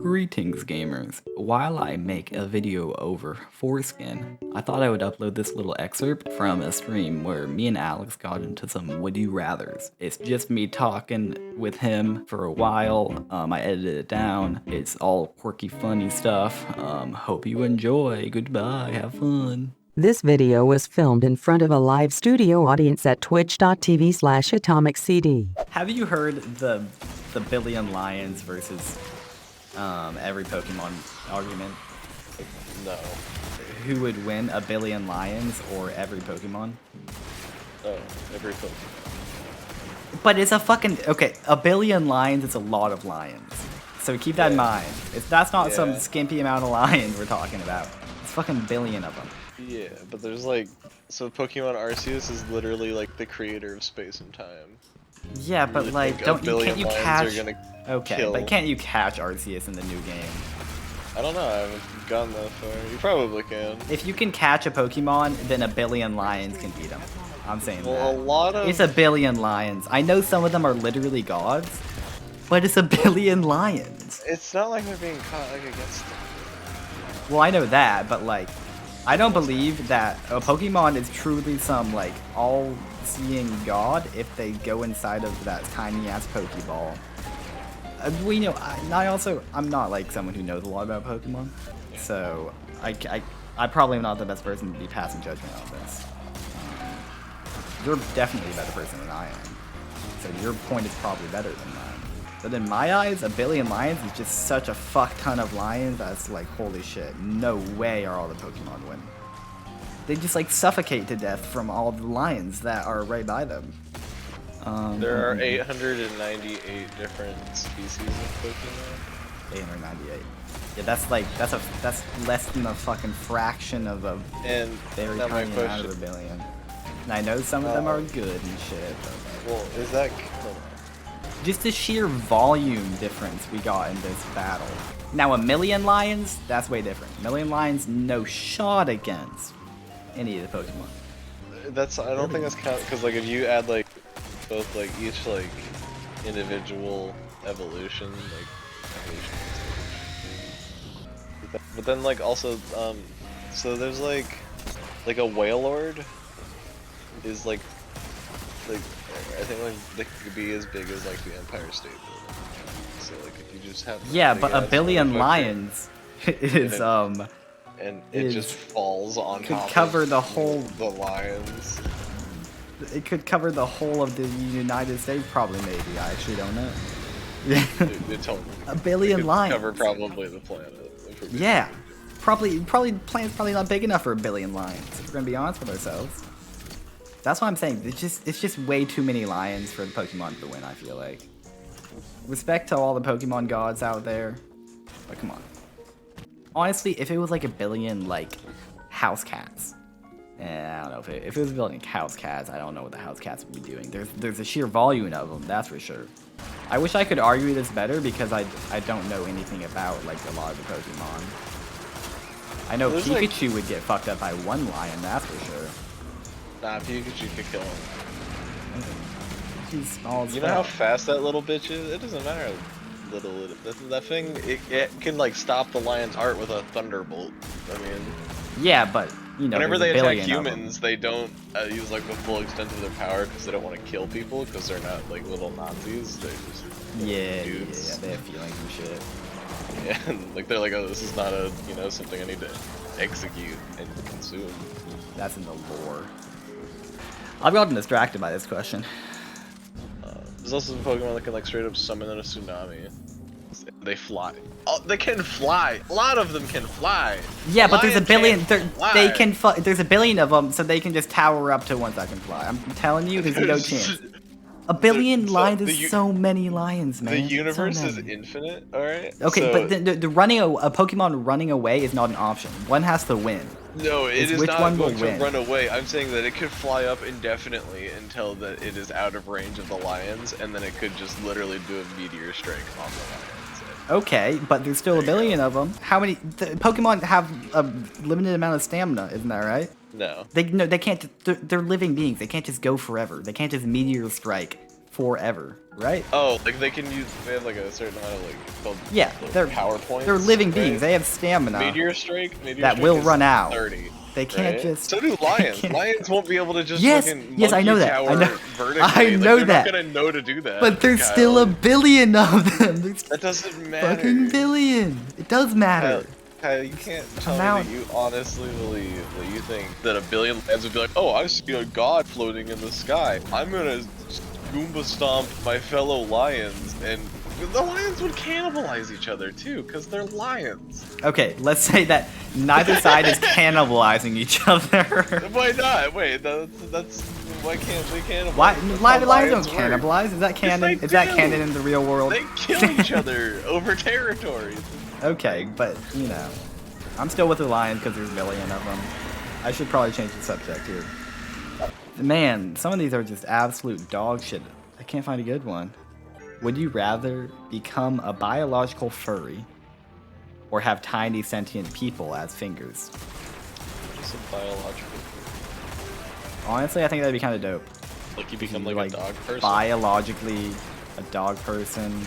Greetings gamers. While I make a video over foreskin, I thought I would upload this little excerpt from a stream where me and Alex got into some would you rathers. It's just me talking with him for a while. I edited it down. It's all quirky funny stuff. Hope you enjoy. Goodbye, have fun. This video was filmed in front of a live studio audience at twitch.tv/atomiccd. Have you heard the billion lions versus every Pokemon argument? No. Who would win, a billion lions or every Pokemon? Oh, every Pokemon. But it's a fucking, okay, a billion lions is a lot of lions. So keep that in mind. That's not some skimpy amount of lions we're talking about. It's fucking billion of them. Yeah, but there's like, so Pokemon Arceus is literally like the creator of space and time. Yeah, but like, can't you catch? Okay, kill. but can't you catch Arceus in the new game? I don't know. I haven't gone that far. You probably can. If you can catch a Pokemon, then a billion lions can beat him. I'm saying well, that. a lot of. It's a billion lions. I know some of them are literally gods, but it's a billion lions. It's not like they're being caught like against them. Well, I know that, but like, I don't believe that a Pokemon is truly some like all-seeing god if they go inside of that tiny-ass Pokeball. We know. I'm not like someone who knows a lot about Pokemon, so I probably am not the best person to be passing judgment on this. You're definitely a better person than I am, so your point is probably better than mine. But in my eyes, a billion lions is just such a fuck ton of lions that's like, holy shit, no way are all the Pokemon winning. They just like suffocate to death from all the lions that are right by them. There are 898 different species of Pokemon. 898. Yeah, that's less than a fucking fraction of a very tiny amount of a billion. And I know some of them are good and shit. But well, is that just the sheer volume difference we got in this battle. Now a million lions, that's way different. A million lions, no shot against any of the Pokemon. I don't think that's count because like if you add like both like each like individual evolution but then like also so there's like a Wailord is like I think like they could be as big as like the Empire State Building. So like if you just have but a billion lions is and it just falls on top cover of the whole the lions. It could cover the whole of the United States, probably, maybe. I actually don't know. Yeah. A billion lions. Cover probably the planet. Yeah. Probably planet's probably not big enough for a billion lions, if we're gonna be honest with ourselves. That's what I'm saying. It's just way too many lions for the Pokemon to win, I feel like. Respect to all the Pokemon gods out there, but come on. Honestly, if it was like a billion, like, house cats, I don't know, if it was a billion house cats, I don't know what the house cats would be doing. There's a sheer volume of them, that's for sure. I wish I could argue this better because I don't know anything about, like, a lot of the Pokemon. I know Pikachu would get fucked up by one lion, that's for sure. Nah, Pikachu could kill him. He's small as You know how fast that little bitch is? It doesn't matter how little that thing, it can like stop the lion's heart with a thunderbolt. I mean... Yeah, but, you know, whenever they attack humans, they don't use like the full extent of their power because they don't want to kill people because they're not like little Nazis. They're just dudes. Yeah, they have feelings and shit. Yeah, and like they're like, oh, this is not a something I need to execute and consume. That's in the lore. I've gotten distracted by this question. There's also some Pokemon that can like straight up summon in a tsunami. They fly. Oh, they can fly. A lot of them can fly. Yeah, but there's a billion. They can. There's a billion of them, so they can just tower up to ones that can fly. I'm telling you, there's no chance. A billion lions is so many lions, man. The universe is infinite, all right. Okay, so, but the running a Pokemon running away is not an option. One has to win. No, it is not going to run away. I'm saying that it could fly up indefinitely until that it is out of range of the lions, and then it could just literally do a meteor strike on the lions. Okay, but there's still a billion of them. How many? Pokemon have a limited amount of stamina, isn't that right? No. They can't. They're living beings. They can't just go forever. They can't just meteor strike forever, right? Oh, like they can use. They have like a certain amount of like called. Yeah, They're PowerPoints. They're living right? beings. They have stamina Meteor Strike that will is run out. 30. They can't Right? just. So do lions. Lions won't be able to just Yes, fucking yes, I know monkey that. I tower know- vertically. I Like, know they're that. not gonna know to do that. But there's Kyle. still a billion of them. There's That doesn't matter. fucking billion. It does matter. Kyle, you can't tell Amount- me that you honestly believe that you think that a billion lions would be like, oh, I see a god floating in the sky. I'm gonna Goomba stomp my fellow lions, and the lions would cannibalize each other too, because they're lions. Okay, let's say that neither side is cannibalizing each other. Why not? Wait, that's why can't we cannibalize? Why? That's Lions how don't work. cannibalize. Is that canon? they Is that do. canon in the real world? They kill each other over territories. Okay, but you know, I'm still with the lion because there's a million of them. I should probably change the subject here. Man, some of these are just absolute dog shit. I can't find a good one. Would you rather become a biological furry or have tiny sentient people as fingers? Just a biological. Honestly, I think that'd be kind of dope. Like you If become you, like a dog person. Biologically, a dog person,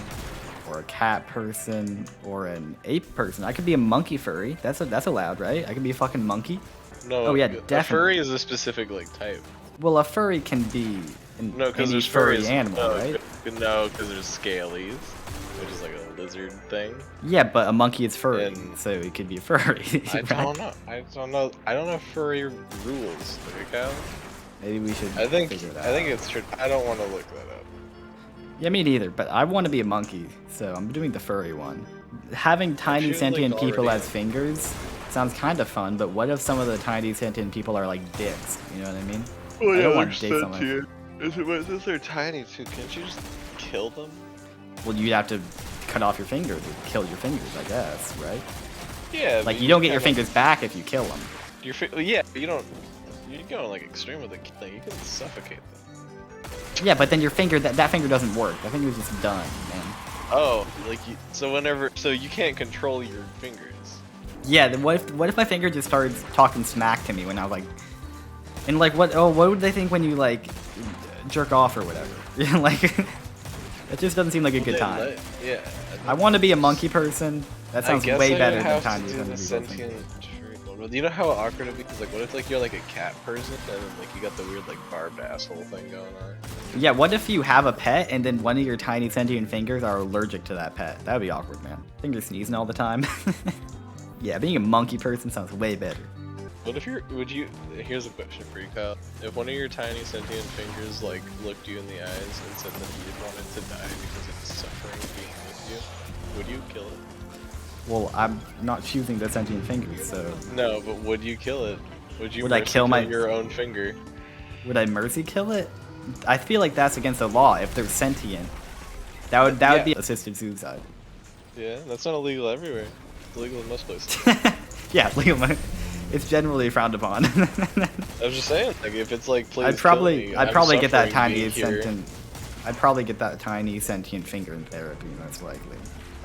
or a cat person, or an ape person. I could be a monkey furry. That's allowed, right? I could be a fucking monkey. No. Oh, yeah, A definitely. furry is a specific like type. Well, a furry can be No, because any there's furry furries. animal, no, right? No, because there's scalies, which is like a lizard thing. Yeah, but a monkey is furry, And- so it could be a furry. I right? don't know. I don't know furry rules. Okay, Kyle. Maybe we should I think figure that I think out. it's true. I don't want to look that up. Yeah, me neither, but I want to be a monkey, so I'm doing the furry one. Having tiny choosing, like, sentient people already as fingers sounds kind of fun, but what if some of the tiny sentient people are like dicks? You know what I mean? I don't want dicks on my... Since they're tiny too, can't you just kill them? Well, you'd have to cut off your fingers or kill your fingers, I guess, right? Yeah. Like, but you don't get your kinda- fingers back if you kill them. Yeah, but you don't. You're going like extreme with the killing. You can suffocate them. Yeah, but then your finger, that finger doesn't work. That finger's just done, man. Oh, like so you can't control your fingers. Yeah, then what if my finger just started talking smack to me when I was like, and like what would they think when you like jerk off or whatever? Like, it just doesn't seem like a good time. Yeah. I want to be a monkey person. That sounds I guess way I better would than have tiny to do sentient the people. sentient tree. Well, you know how awkward it'd be? Because like, what if like you're like a cat person and then like you got the weird like barbed asshole thing going on? Yeah, what if you have a pet and then one of your tiny sentient fingers are allergic to that pet? That would be awkward, man. I think you're sneezing all the time. Yeah, being a monkey person sounds way better. What if here's a question for you, Kyle. If one of your tiny sentient fingers like looked you in the eyes and said that you wanted to die because it's suffering being with you, would you kill it? Well, I'm not choosing the sentient fingers, so No, but would you kill it? Would you Would I mercy kill my- your own finger? would I mercy kill it? I feel like that's against the law if they're sentient. That would Yeah. be assisted suicide. Yeah, that's not illegal everywhere. It's illegal in most places. Yeah, legal. It's generally frowned upon. I was just saying, like if it's like please I'd probably kill me, I'd I'm probably get that suffering tiny being here. sentient. I'd probably get that tiny sentient finger in therapy, most likely.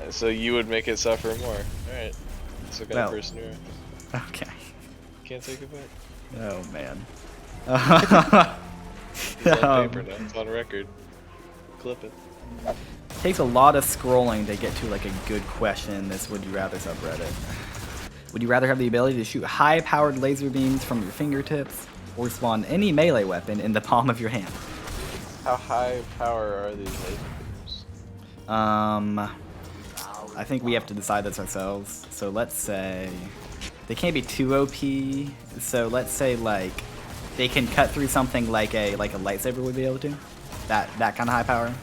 So you would make it suffer more. Alright. So got Well. a person here. Okay. Can't take it back. Oh man. It's on paper now. It's on record. Clip it. Takes a lot of scrolling to get to like a good question in this Would You Rather subreddit. Would you rather have the ability to shoot high-powered laser beams from your fingertips, or spawn any melee weapon in the palm of your hand? How high power are these laser beams? I think we have to decide this ourselves. So let's say they can't be too OP. So let's say like they can cut through something like a lightsaber would be able to. That kind of high power.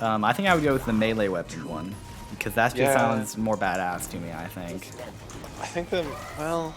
I think I would go with the melee weapon one because that just Yeah. sounds more badass to me. I think. I think well,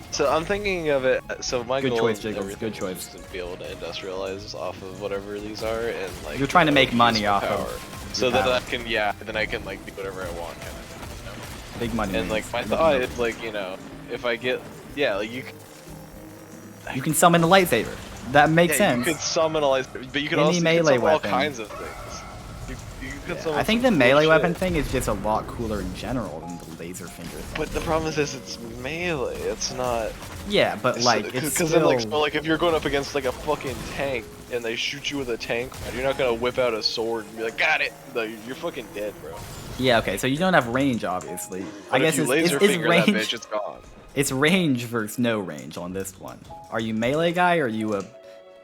so I'm thinking of it, so my Good goal choice, is Jacob, everything good choice. is to be able to industrialize off of whatever these are and like You're trying to make use money my off of power. your So that power. then I can like do whatever I want kind of thing, Big money. you know? And like means- my thought is like, you know, if I get like You can summon a lightsaber. That makes yeah, sense. you could summon a lightsaber, but you could Any also melee summon all weapon. kinds of things. You could summon I think some the cool melee shit. weapon thing is just a lot cooler in general than the laser finger thing. But the problem is it's melee. It's not. Yeah, but like it's Because still... then like if you're going up against like a fucking tank and they shoot you with a tank, you're not gonna whip out a sword and be like, got it. No, you're fucking dead, bro. Yeah, okay, so you don't have range, obviously. But I guess if you it's, laser it's finger range. that bitch, it's gone. It's range versus no range on this one. Are you melee guy or are you a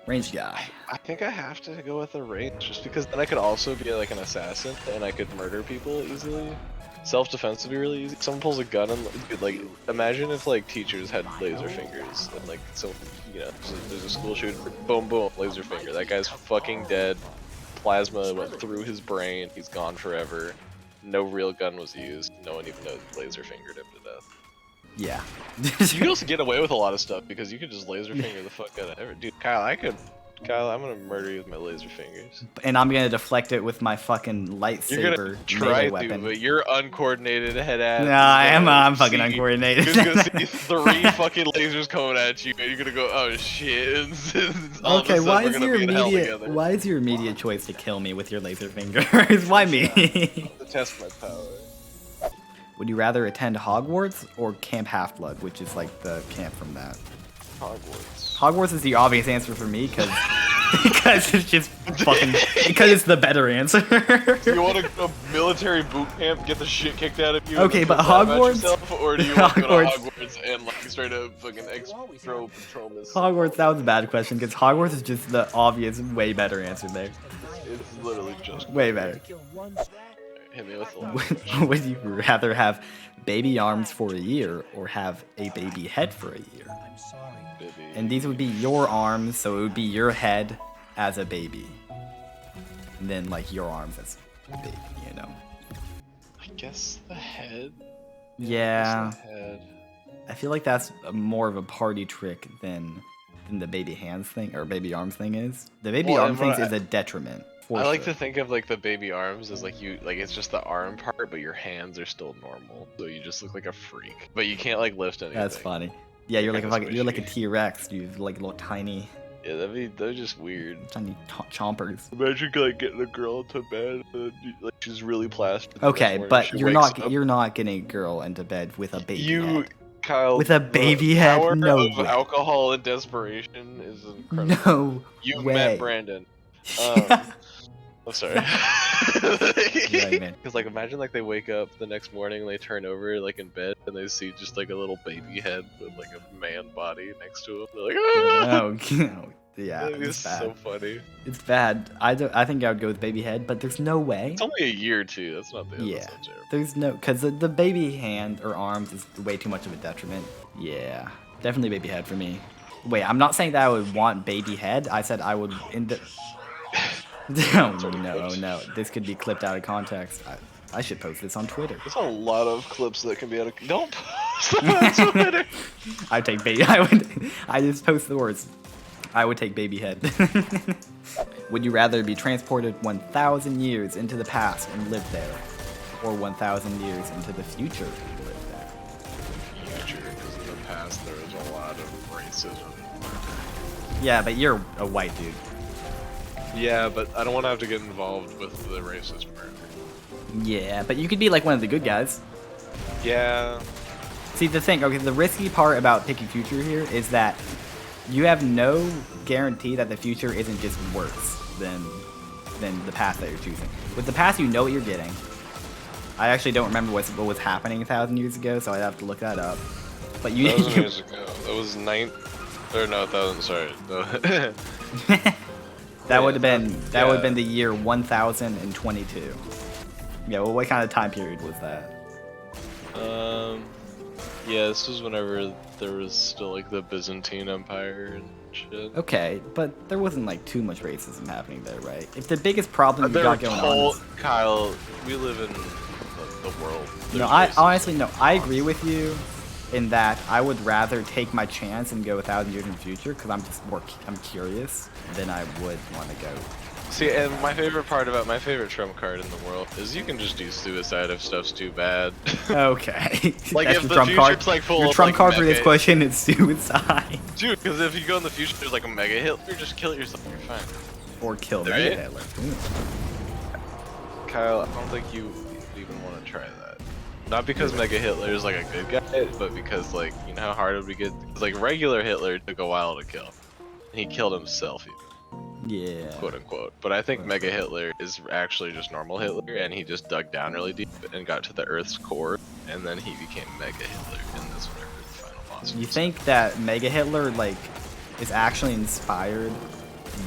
range guy? I think I have to go with the range, just because then I could also be like an assassin and I could murder people easily. Self-defense would be really easy. Someone pulls a gun and dude, like, imagine if like teachers had laser fingers and like, so you know, there's a school shooter, boom, boom, laser finger. That guy's fucking dead. Plasma went through his brain. He's gone forever. No real gun was used. No one even knows laser fingered him to death. Yeah. You can also get away with a lot of stuff because you could just laser finger the fuck out of everyone. Dude, Kyle, I'm gonna murder you with my laser fingers. And I'm gonna deflect it with my fucking lightsaber You're gonna try to, weapon. but you're uncoordinated head ass. Nah, I'm fucking uncoordinated. You're gonna see 3 fucking lasers coming at you, and you're gonna go, oh shit. All Okay, of a sudden, we're gonna be in hell together. why is your immediate choice to kill me with your laser fingers? Why me? To test my power. Would you rather attend Hogwarts or Camp Half-Blood, which is like the camp from that? Hogwarts. Hogwarts is the obvious answer for me because it's just fucking because it's the better answer. You want to go to military boot camp, get the shit kicked out of you? Okay, and but then feel bad about Hogwarts- yourself, or do you want to go to Hogwarts- Hogwarts and like straight up fucking patrol miss? Hogwarts, that was a bad question because Hogwarts is just the obvious, way better answer there. It's literally just Way better. hit me with the line. Would you rather have baby arms for a year or have a baby head for a year? Baby. And these would be your arms, so it would be your head as a baby. And then like your arms as a baby, you know. I guess the head. Yeah. The head. I feel like that's more of a party trick than the baby hands thing or baby arms thing is. The baby Well, arm and thing what is a detriment. For I like sure. to think of like the baby arms as like it's just the arm part, but your hands are still normal, so you just look like a freak. But you can't like lift anything. That's funny. Yeah, you're like a Kinda fucking, you're like a squishy. T-Rex. You like little tiny Yeah, they're just weird. chompers. Imagine like getting a girl into bed, like she's really plastic. Okay, but you're not getting a girl into bed with a baby head. Kyle, With a baby head? power No of way. alcohol and desperation is incredible. No You way. met Brandon. I'm sorry. Right, man. Because like imagine like they wake up the next morning and they turn over like in bed and they see just like a little baby head with like a man body next to him. They're like, ah! Oh, yeah, Like, it's bad. so funny. It's bad. I think I would go with baby head, but there's no way. It's only a year too. That's not the. Yeah. That's not terrible. There's no, because the baby hand or arms is way too much of a detriment. Yeah, definitely baby head for me. Wait, I'm not saying that I would want baby head. I said I would no, this could be clipped out of context. I should post this on Twitter. There's a lot of clips that can be out of. Don't post them on Twitter. I take baby. I just post the words. I would take baby head. Would you rather be transported 1,000 years into the past and live there, or 1,000 years into the future and live there? Future, because in the past there was a lot of racism. Yeah, but you're a white dude. Yeah, but I don't want to have to get involved with the racist murder. Yeah, but you could be like one of the good guys. Yeah. See, the thing, okay, the risky part about picking future here is that you have no guarantee that the future isn't just worse than the past that you're choosing. With the past, you know what you're getting. I actually don't remember what was happening 1,000 years ago, so I'd have to look that up. But you, 1,000 years ago. That was 1,000. Sorry. No. that would have been the year 1022. Yeah, well, what kind of time period was that? Yeah, this was whenever there was still like the Byzantine Empire and shit. Okay, but there wasn't like too much racism happening there, right? If the biggest problem you They're got going on is... Kyle, we live in the world. No, There's I racism. honestly, no, I agree with you in that I would rather take my chance and go 1,000 years in the future because I'm curious than I would want to go. See, and my favorite part about my favorite trump card in the world is you can just do suicide if stuff's too bad. Okay. Like That's if your the trump card. future's like full Your of trump like card for this mega- question is suicide. Dude, because if you go in the future, there's like a mega Hitler, just kill yourself, you're fine. Or kill Right? Mega Hitler. Kyle, I don't think you even want to try that. Not because Mega Hitler is like a good guy, but because like, you know how hard it would be get? Like regular Hitler took a while to kill. He killed himself even. Yeah. quote unquote. But I think Mega Hitler is actually just normal Hitler, and he just dug down really deep and got to the Earth's core, and then he became Mega Hitler, and that's whenever the final boss. You was. think that Mega Hitler like is actually inspired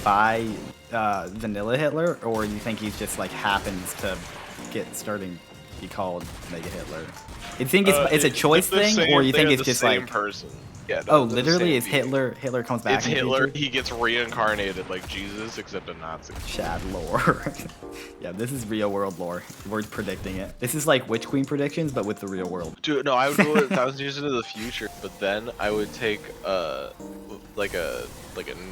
by Vanilla Hitler, or you think he just like happens to get starting to be called Mega Hitler? You think it's a choice the thing, same- or you they're think it's the just same like person? Yeah. No, oh, they're the literally, same it's being. Hitler. Hitler comes back. It's in the Hitler. future? He gets reincarnated like Jesus, except a Nazi. Chad lore. Yeah, this is real world lore. We're predicting it. This is like Witch Queen predictions, but with the real world. Dude, no, I would go 1,000 years into the future, but then I would take like a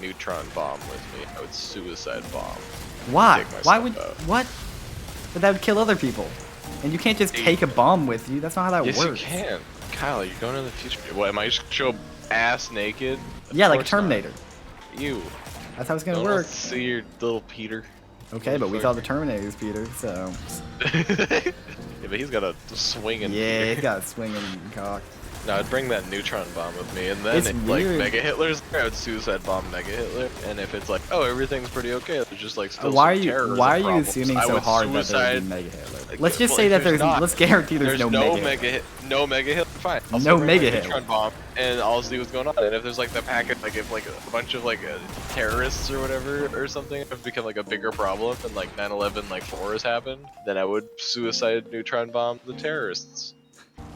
neutron bomb with me. I would suicide bomb. Why? Take Why myself would out. what? But that would kill other people. And you can't just take a bomb with you. That's not how that Yes, works. you can. Kyle, you're going to the future. What, am I just gonna show up ass naked? Yeah, Of like course not. Terminator. You. That's how it's gonna Don't work. see your little Peter. Okay, but we saw the Terminators, Peter. So Yeah, but he's got a swinging. yeah, he's got a swinging cock. No, I'd bring that neutron bomb with me, and then It's if like weird. Mega Hitler's there, I would suicide bomb Mega Hitler. And if it's like, oh, everything's pretty okay, there's just like still Why are some you terrorism Why are you problems, assuming I so would hard that there's suicide. Mega Hitler? Like, Let's just well, say if that there's not, let's guarantee there's no Mega. No Mega Hitler. Fine. I'll No still bring my Mega neutron Hitler. bomb, and I'll see what's going on. And if there's like the packet, like if like a bunch of like terrorists or whatever or something have become like a bigger problem, and like 9/11 like 4 has happened, then I would suicide neutron bomb the terrorists.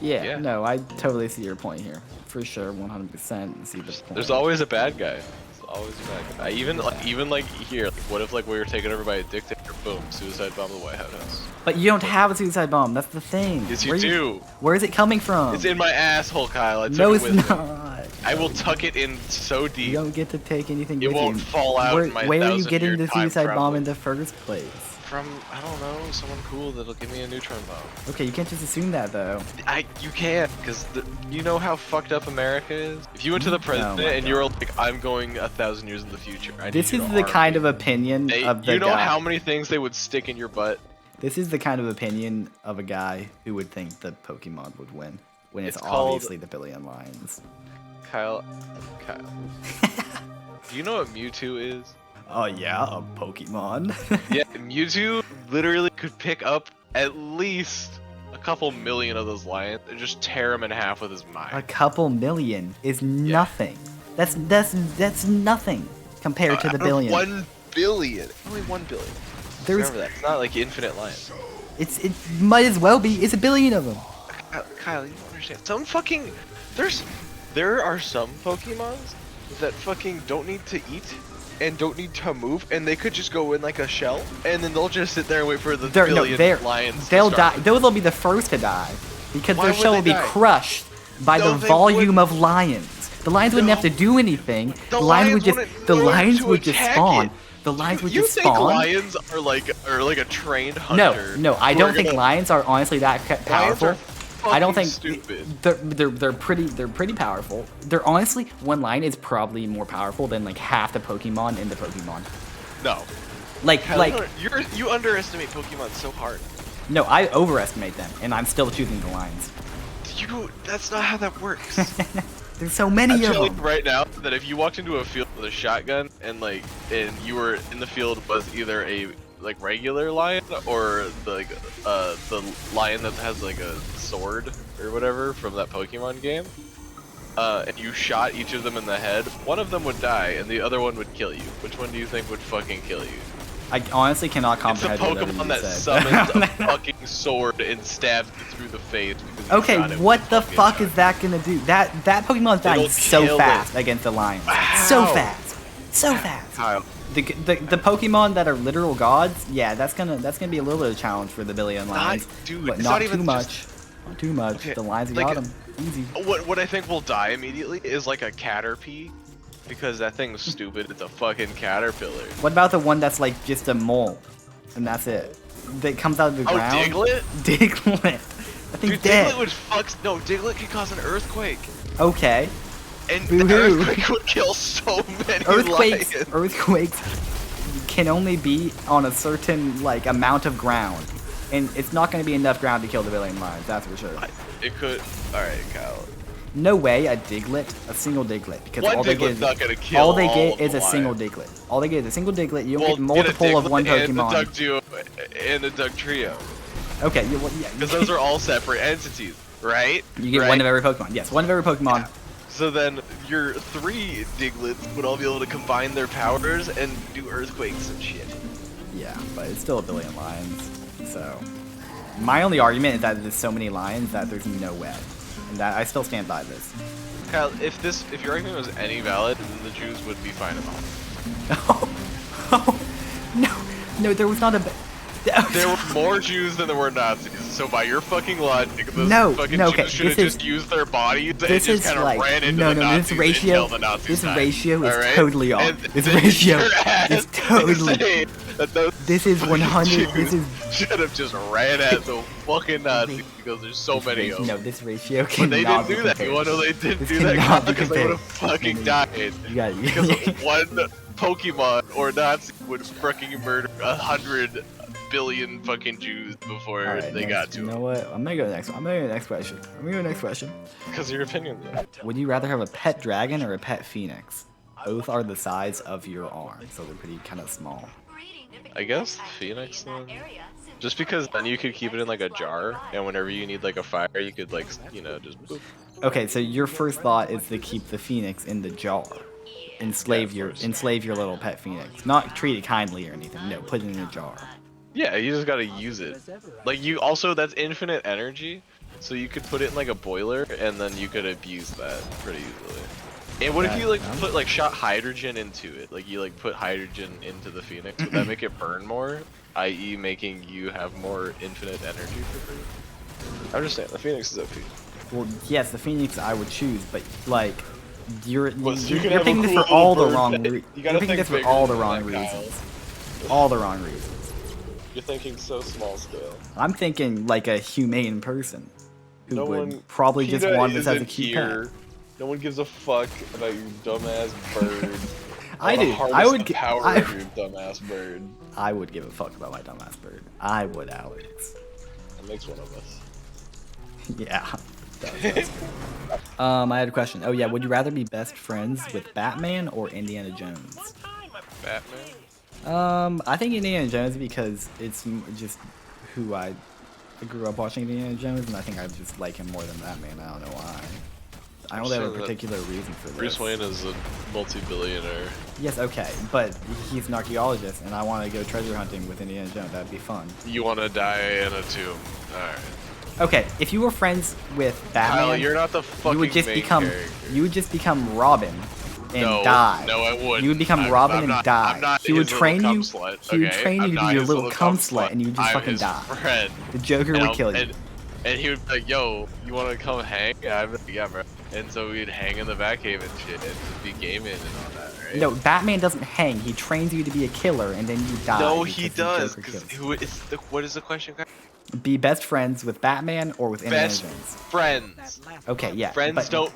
Yeah, no, I totally see your point here. For sure, 100% see the point. There's always a bad guy. There's always a bad guy. Even like here, like, what if like we were taken over by a dictator? Boom, suicide bomb the White House. But you don't have a suicide bomb. That's the thing. Yes, you Where do. Where is it coming from? It's in my asshole, Kyle. I took no, it it's with me. not. I will tuck it in so You deep. don't get to take anything It with won't you. fall out Where, in my where are you 1,000-year getting the time suicide bomb travel. in the first place? From, I don't know, someone cool that'll give me a neutron bomb. Okay, you can't just assume that though. You can't, because you know how fucked up America is? If you went to the president my and you were like, I'm going 1,000 years in the future. I This need you is to the arm kind me." of opinion of the You know guy. how many things they would stick in your butt? This is the kind of opinion of a guy who would think the Pokemon would win when it's, It's called- obviously the Billion Lions. Kyle. Do you know what Mewtwo is? Oh yeah, a Pokemon. Yeah, Mewtwo literally could pick up at least a couple million of those lions and just tear them in half with his A mind. couple million is nothing. That's nothing compared to the billion. 1 billion. Only 1 billion. There's Remember that. It's not like infinite lions. it might as well be. It's a billion of them. Kyle, you don't understand. There are some Pokemons that fucking don't need to eat and don't need to move, and they could just go in like a shell, and then they'll just sit there and wait for the billion lions. They'll to die. start. Those will be the first to die because Why their would shell they will be die? crushed by No, the they volume wouldn't. of lions. The lions wouldn't have to do anything. The lions would lions just the wouldn't learn lions to would just attack spawn. it. The lions would You just think spawn. lions are like a trained No, hunter? no, I who don't are think gonna- lions are honestly that powerful. are I don't fucking think stupid. they're pretty powerful. They're honestly one lion is probably more powerful than like half the Pokemon in the Pokemon. No. Like Kyle, you underestimate Pokemon so hard. no, I overestimate them, and I'm still choosing the lions. That's not how that works. There's so many I'm of telling you them. right now that if you walked into a field with a shotgun and you were in the field was either a like regular lion or the lion that has like a sword or whatever from that Pokemon game, and you shot each of them in the head, one of them would die and the other one would kill you. Which one do you think would fucking kill you? I honestly cannot It's the comprehend whatever Pokemon you that said. summons a fucking sword and stabs you through the face because you Okay, shot it what with the fucking fuck shotgun. is that gonna do? That Pokemon's dying It'll so kill fast it. against the lions. So How? fast. So fast. Kyle, The Pokemon that are literal gods, yeah, that's gonna be a little bit of a challenge for the Billion Lions. dude, but it's not not too even much. Not too much. Okay, The lions like, got them. Easy. what I think will die immediately is like a Caterpie, because that thing's stupid. It's a fucking caterpillar. What about the one that's like just a mole, and that's it? That comes out of the Oh, ground. Diglett? Diglett. That thing's Dude, dead. Diglett would no, Diglett could cause an earthquake, and Boo-hoo. the earthquake would kill so many lions. Earthquakes can only be on a certain like amount of ground, and it's not going to be enough ground to kill the Billion Lions. That's for sure. It could. All right, Kyle. No way a Diglett, a single Diglett, because One all they Diglett's get not gonna kill all they all get of is the a single lions. Diglett. All they get is a single Diglett. You don't Well, get multiple of one And the Pokemon. Doug Duo and the Doug Trio. Okay, well, yeah. Because those are all separate entities, right? You get right? one of every Pokemon. Yes, one of every Pokemon. Yeah. So then your 3 Diglets would all be able to combine their powers and do earthquakes and shit. Yeah, but it's still a billion lions. So, my only argument is that there's so many lions that there's no way, and that I still stand by this. Kyle, if your argument was any valid, then the Jews would be fine at all. Oh, no, there was not a. There were more Jews than there were Nazis, so by your fucking logic, those fucking okay, Jews should have this is- just used their bodies and This just is kind of like ran into no, the no. Nazis This ratio, until the Nazis this died, ratio is alright? totally off. And This then ratio your ass is totally. saying that those This is fucking 100. This Jews is should have just ran at the fucking Nazis because there's so many of them. no. This ratio But cannot they didn't be do that. You compared. wanna know they didn't This do that cannot be because they would have compared. fucking died. You got Because one Pokemon or Nazi would fucking murder 100 billion fucking Jews before Alright, they got to You him. know what? I'm gonna go to the next one. I'm gonna go to the next question. Because your opinion. Would you rather have a pet dragon or a pet phoenix? Both are the size of your arm, so they're pretty kind of small. I guess Phoenix then. Just because then you could keep it in like a jar, and whenever you need like a fire, you could like, you know, just boop. Okay, so your first thought is to keep the phoenix in the jar. Enslave Yeah, of your course. little pet phoenix. Not treat it kindly or anything. No, put it in a jar. Yeah, you just gotta use it. Like you also, that's infinite energy, so you could put it in like a boiler, and then you could abuse that pretty easily. And what if you like put like shot hydrogen into it? Like you like put hydrogen into the phoenix, would that make it burn more? I.e. making you have more infinite energy for free? I'm just saying, the phoenix is OP. Well, yes, the phoenix I would choose, but like you're Well, so you can you're have a picking this for cool all the bird wrong that- reasons. you You're gotta picking this think for all the bigger than wrong that, Kyle. reasons. All the wrong reasons. You're thinking so small scale. I'm thinking like a humane person who No would one probably just PETA want this as a isn't cute here. pet. No one gives a fuck about your dumbass bird. I wanna do. harness I would the gi- power I- of your dumbass bird. I would give a fuck about my dumbass bird. I would, Alex. That makes one of us. Yeah. I had a question. Oh yeah, would you rather be best friends with Batman or Indiana Jones? Batman? I think Indiana Jones because it's just who I grew up watching Indiana Jones, and I think I just like him more than Batman. I don't know why. I don't have a saying that particular reason for this. Bruce Wayne is a multi-billionaire. Yes, okay, but he's an archaeologist, and I want to go treasure hunting with Indiana Jones. That'd be fun. You want to die in a tomb. Alright. Okay, if you were friends with Batman, Kyle, you're not the fucking you would just main become character. you would just become Robin and No, die. no, I wouldn't. You would become I'm- Robin I'm and not- die. I'm not he would his train little you. cum slut, He would okay? train I'm you to not be your his little cum slut, and you would just I'm fucking his die. friend. The Joker would kill you. And he would be like, yo, you want to come hang? I'm like, yeah, bro. And so we'd hang in the Batcave and shit, and just be gaming and all that, right? No, Batman doesn't hang. He trains you to be a killer, and then you die. No, he because the does. Joker Because kills. what is the question? Be best friends with Batman or with Indiana Best Jones. friends. Okay, yeah. Friends but- don't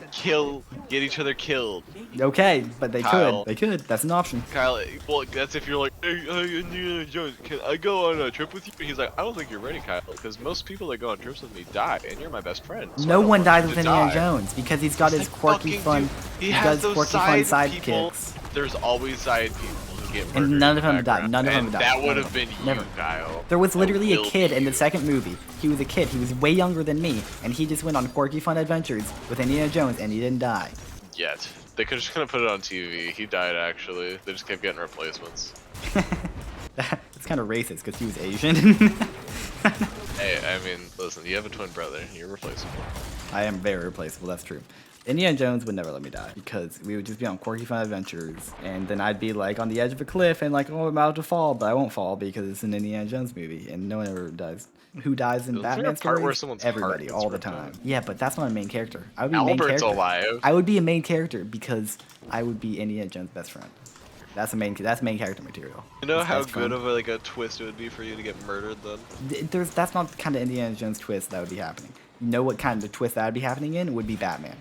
get each other killed. Okay, but they Kyle. could. They could. That's an option. Kyle, well, that's if you're like, hey, Indiana Jones, can I go on a trip with you? And he's like, I don't think you're ready, Kyle, because most people that go on trips with me die, and you're my best friend. So I No don't one want dies you with to Indiana die. Jones because he's got his They quirky fucking fun. do. He does has those quirky fun side people. sidekicks. There's always side people who get murdered. And none in of the them died. background. None of them And died. That None would of have them. been Never. you, Kyle. There was That literally a will kid be in the you. second movie. He was a kid. He was way younger than me, and he just went on quirky fun adventures with Indiana Jones, and he didn't die. Yet. They could just kind of put it on TV. He died, actually. They just kept getting replacements. It's kind of racist because he was Asian. Hey, I mean, listen, you have a twin brother. You're replaceable. I am very replaceable. That's true. Indiana Jones would never let me die because we would just be on quirky fun adventures, and then I'd be like on the edge of a cliff and like, oh, I'm about to fall, but I won't fall because it's an Indiana Jones movie, and no one ever dies. Who dies in Isn't there a Batman part where stories? someone's Everybody, heart all gets the ripped time. out? Yeah, but that's not a main character. I would be a main Albert's character. alive. I would be a main character because I would be Indiana Jones' best friend. That's main character material. You know His how best good friend. of like a twist it would be for you to get murdered then? That's not the kind of Indiana Jones twist that would be happening. You know what kind of twist that would be happening in? It would be Batman.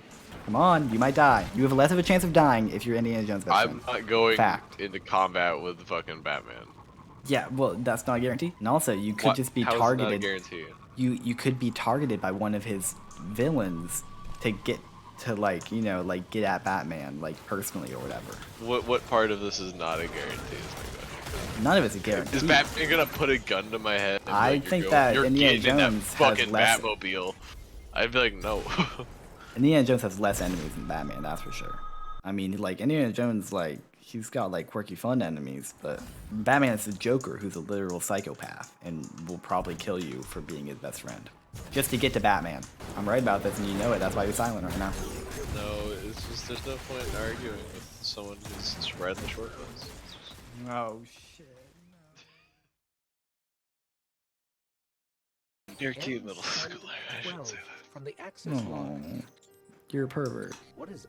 Come on, you might die. You have less of a chance of dying if you're Indiana Jones' best I'm friend. not going Fact. into combat with fucking Batman. Yeah, well, that's not a guarantee. And also, you could What? just be How is that a targeted. guarantee? You could be targeted by one of his villains to get to like, you know, like get at Batman like personally or whatever. What part of this is not a guarantee? Is my question. None of it's a guarantee. Is Batman gonna put a gun to my head? And I be like, think that you're Indiana getting in that Jones has fucking less. Batmobile. I'd be like, no. Indiana Jones has less enemies than Batman, that's for sure. I mean, like Indiana Jones, like he's got like quirky fun enemies, but Batman is the Joker, who's a literal psychopath and will probably kill you for being his best friend, just to get to Batman. I'm right about this, and you know it. That's why you're silent right now. No, it's just there's no point in arguing with someone who's just riding the short bus. Oh shit. You're a cute middle schooler. I should say that. From the access log. You're a pervert. What is